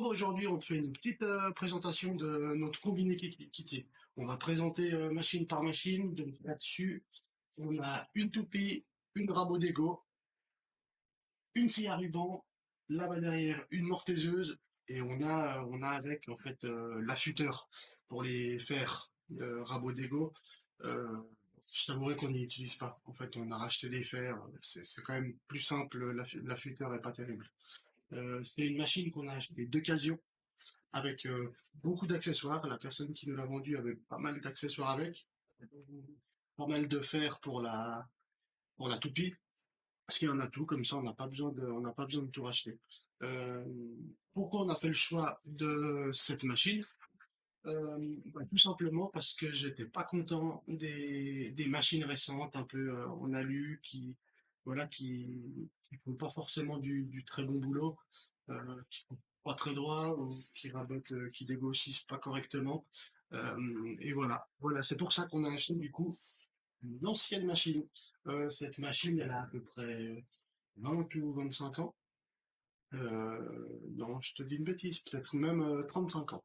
Aujourd'hui, on te fait une petite présentation de notre combiné Kitty. On va présenter machine par machine. Donc là-dessus, on a une toupie, une rabot d'ego, une scie à ruban, là-bas derrière, une mortaiseuse, et on a avec en fait l'affûteur pour les fers rabot d'ego. Euh, je t'avouerai qu'on n'y utilise pas. En fait, on a racheté des fers. C'est quand même plus simple. L'affûteur est pas terrible. C'est une machine qu'on a achetée d'occasion avec beaucoup d'accessoires. La personne qui nous l'a vendu avait pas mal d'accessoires avec, pas mal de fer pour la toupie, parce qu'il y en a tout, comme ça on n'a pas besoin de tout racheter. Euh, Pourquoi on a fait le choix de cette machine? Tout simplement parce que j'étais pas content des machines récentes, un peu en alu, voilà, qui font pas forcément du très bon boulot, qui sont pas très droits ou qui rabotent, qui dégauchissent pas correctement. Et voilà, c'est pour ça qu'on a acheté du coup une ancienne machine. Cette machine, elle a à peu près 20 ou 25 ans. Non, je te dis une bêtise, peut-être même 35 ans.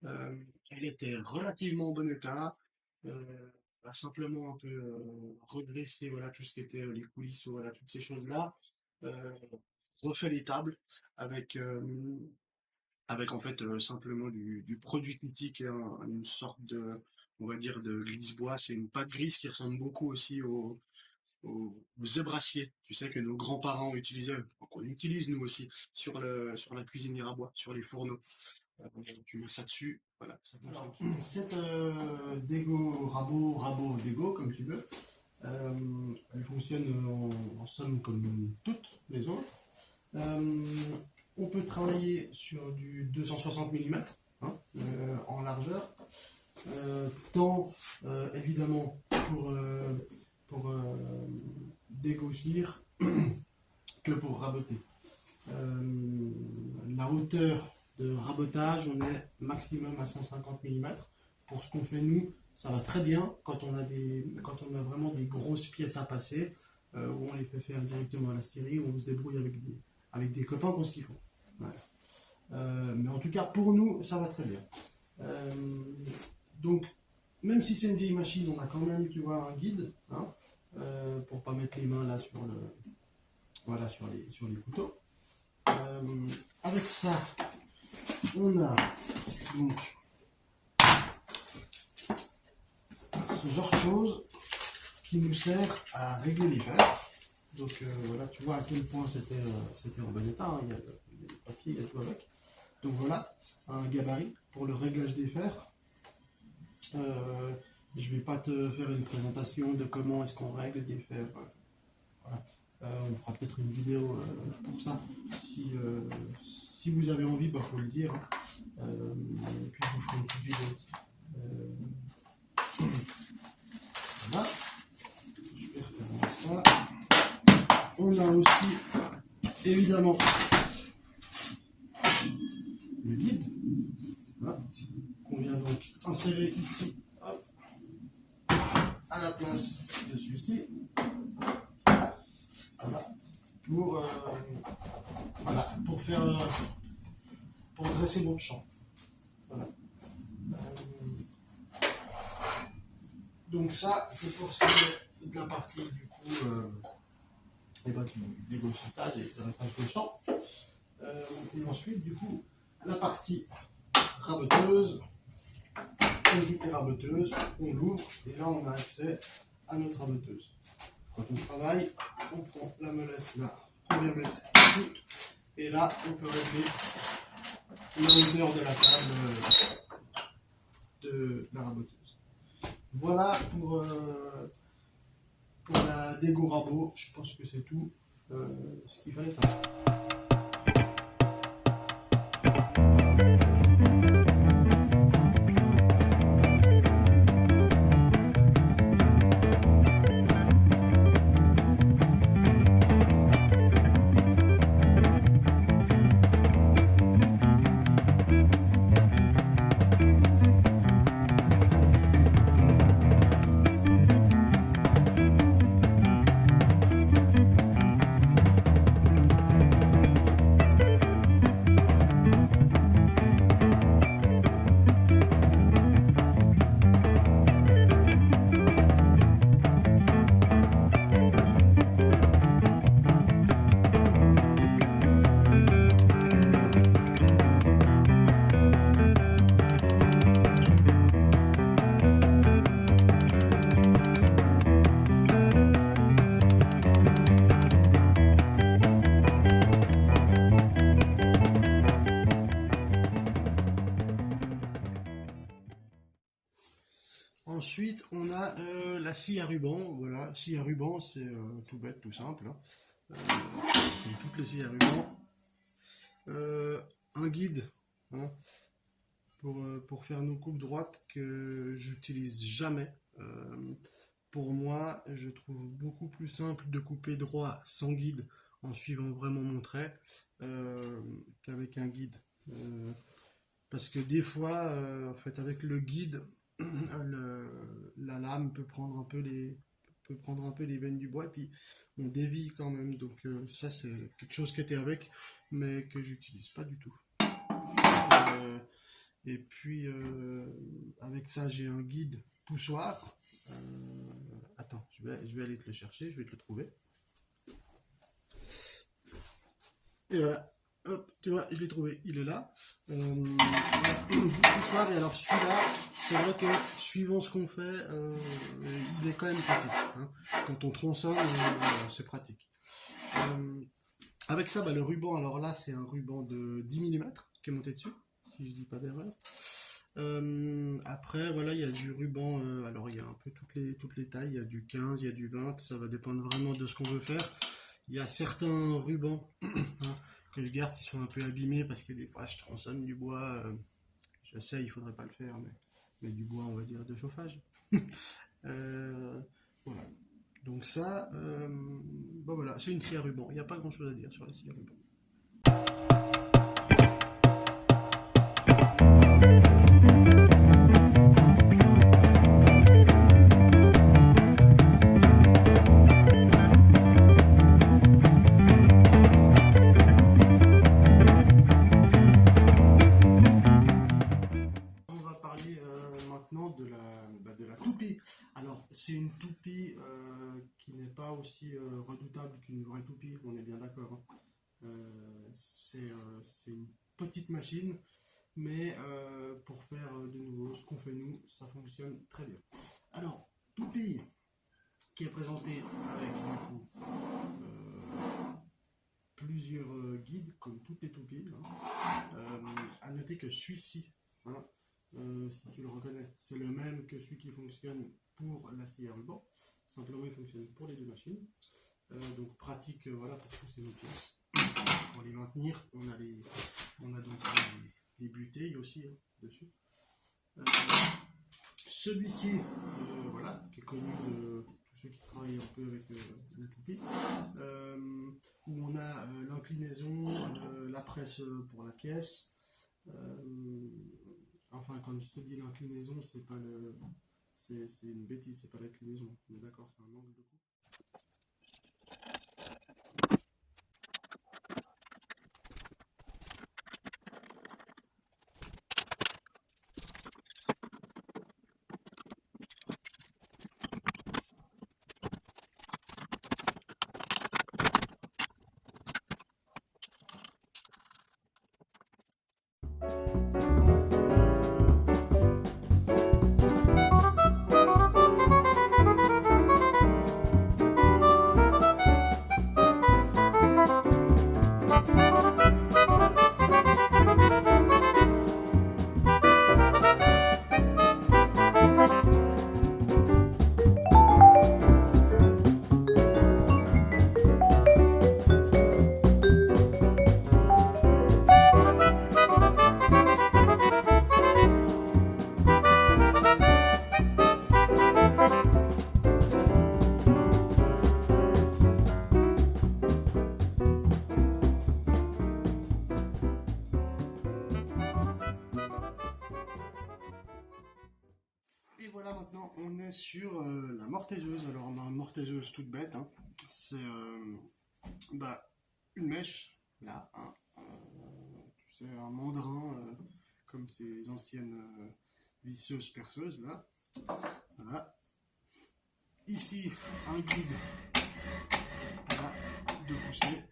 Euh, Elle était relativement en bon état. A simplement un peu redressé, voilà, tout ce qui était les coulisses, voilà, toutes ces choses-là. Euh, Refait les tables avec, avec en fait simplement du produit critique, une sorte de, on va dire, de glisse-bois. C'est une pâte grise qui ressemble beaucoup aussi au zébracier, tu sais, que nos grands-parents utilisaient, qu'on utilise nous aussi, sur la cuisinière à bois, sur les fourneaux. Tu mets ça dessus, voilà, ça fonctionne dessus. Cette rabot Dego, comme tu veux, elle fonctionne en somme comme toutes les autres. On peut travailler sur du 260 mm en largeur, tant évidemment pour dégauchir que pour raboter. La hauteur de rabotage, on est maximum à 150 mm. Pour ce qu'on fait nous, ça va très bien quand on a vraiment des grosses pièces à passer, où on les fait faire directement à la scierie, où on se débrouille avec des copains qu'on se kiffe. Voilà. Mais en tout cas, pour nous, ça va très bien. Donc, même si c'est une vieille machine, on a quand même, tu vois, un guide, hein, pour pas mettre les mains là voilà, sur les couteaux. Avec ça, on a donc ce genre de choses qui nous sert à régler les fers. Donc voilà, tu vois à quel point c'était en bon état, hein. Il y a le papier, il y a tout avec. Donc voilà, un gabarit pour le réglage des fers. Je vais pas te faire une présentation de comment est-ce qu'on règle des fers. Voilà. On fera peut-être une vidéo pour ça. Si vous avez envie, il faut le dire. Et puis je vous ferai une petite vidéo. Voilà. Je vais refermer ça. On a aussi, évidemment, le guide. Voilà. Qu'on vient donc insérer ici, hop, à la place de celui-ci. Voilà. Pour dresser votre champ. Voilà. Donc ça, c'est pour ce qui est de la partie du coup du dégauchissage et du dressage de champ. Et ensuite, du coup, la partie raboteuse. Comme toutes les raboteuses, on l'ouvre et là on a accès à notre raboteuse. Quand on travaille, on prend la molette là, on vient mettre ici, et là on peut régler la hauteur de la table de la raboteuse. Voilà pour la dégo rabot, je pense que c'est tout ce qu'il fallait savoir. Ensuite, on a la scie à ruban. Voilà, scie à ruban, c'est tout bête, tout simple, hein. Comme toutes les scies à ruban. Un guide, hein, pour faire nos coupes droites que j'utilise jamais. Pour moi, je trouve beaucoup plus simple de couper droit sans guide en suivant vraiment mon trait qu'avec un guide. Parce que des fois, en fait, avec le guide, la lame peut prendre un peu les veines du bois et puis on dévie quand même. Donc ça, c'est quelque chose qui était avec, mais que j'utilise pas du tout. Euh, et puis avec ça, j'ai un guide poussoir. Attends, je vais aller te le chercher, je vais te le trouver. Et voilà. Hop, tu vois, je l'ai trouvé, il est là. Poussoir, et alors celui-là, c'est vrai que suivant ce qu'on fait, il est quand même pratique, hein. Quand on tronçonne, c'est pratique. Avec ça, bah, le ruban, alors là, c'est un ruban de 10 mm qui est monté dessus, si je dis pas d'erreur. Après, voilà, il y a du ruban, alors il y a un peu toutes les tailles, il y a du 15, il y a du 20, ça va dépendre vraiment de ce qu'on veut faire. Il y a certains rubans hein, que je garde qui sont un peu abîmés parce que des fois je tronçonne du bois, je sais, il faudrait pas le faire, mais du bois, on va dire, de chauffage. Euh, voilà. Donc ça, bah voilà, c'est une scie à ruban. Il n'y a pas grand chose à dire sur la scie à ruban. On va parler maintenant de la toupie. Alors, c'est une toupie qui n'est pas aussi redoutable qu'une vraie toupie, on est bien d'accord, hein. C'est une petite machine, mais pour faire de nouveau ce qu'on fait nous, ça fonctionne très bien. Alors, toupie qui est présentée avec du coup plusieurs guides, comme toutes les toupies, hein. À noter que celui-ci, hein, si tu le reconnais, c'est le même que celui qui fonctionne pour la scie à ruban. Simplement, il fonctionne pour les deux machines. Donc pratique, voilà, pour pousser nos pièces. Pour les maintenir, on a donc les butées aussi hein, dessus. Celui-ci, voilà, qui est connu de tous ceux qui travaillent un peu avec une toupie, où on a l'inclinaison, la presse pour la pièce. Enfin, quand je te dis l'inclinaison, c'est pas le, c'est une bêtise, c'est pas l'inclinaison. On est d'accord, c'est un angle de coupe. Et voilà, maintenant on est sur la mortaiseuse. Alors on a une mortaiseuse toute bête, hein. C'est bah, une mèche, là, hein. Tu sais, un mandrin, comme ces anciennes visseuses perceuses, là. Voilà. Ici, un guide voilà, de poussée.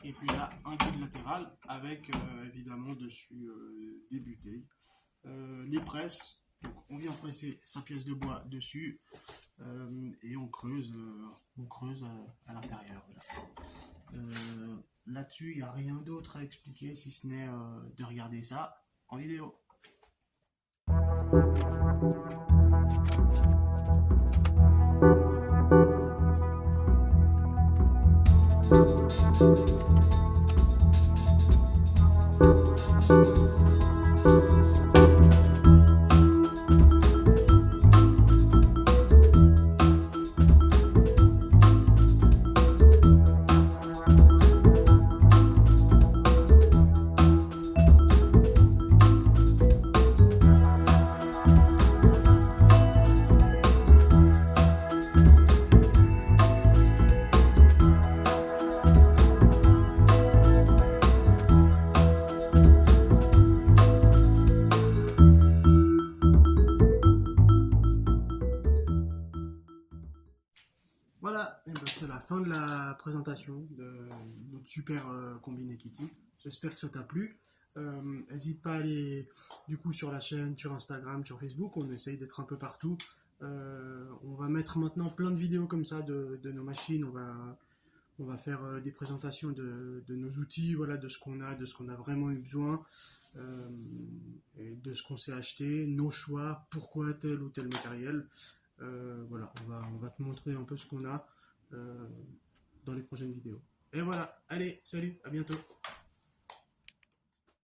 Et puis là, un guide latéral avec évidemment dessus des butées. Les presses. Donc on vient presser sa pièce de bois dessus et on creuse à l'intérieur. Voilà. Là-dessus, il n'y a rien d'autre à expliquer si ce n'est de regarder ça en vidéo. Voilà, et ben, c'est la fin de la présentation de notre super combiné Kitty. J'espère que ça t'a plu. N'hésite pas à aller du coup sur la chaîne, sur Instagram, sur Facebook. On essaye d'être un peu partout. On va mettre maintenant plein de vidéos comme ça de nos machines. On va faire des présentations de nos outils, voilà, de ce qu'on a vraiment eu besoin, euh, et de ce qu'on s'est acheté, nos choix, pourquoi tel ou tel matériel. Voilà, on va te montrer un peu ce qu'on a euh, dans les prochaines vidéos. Et voilà, allez, salut, à bientôt.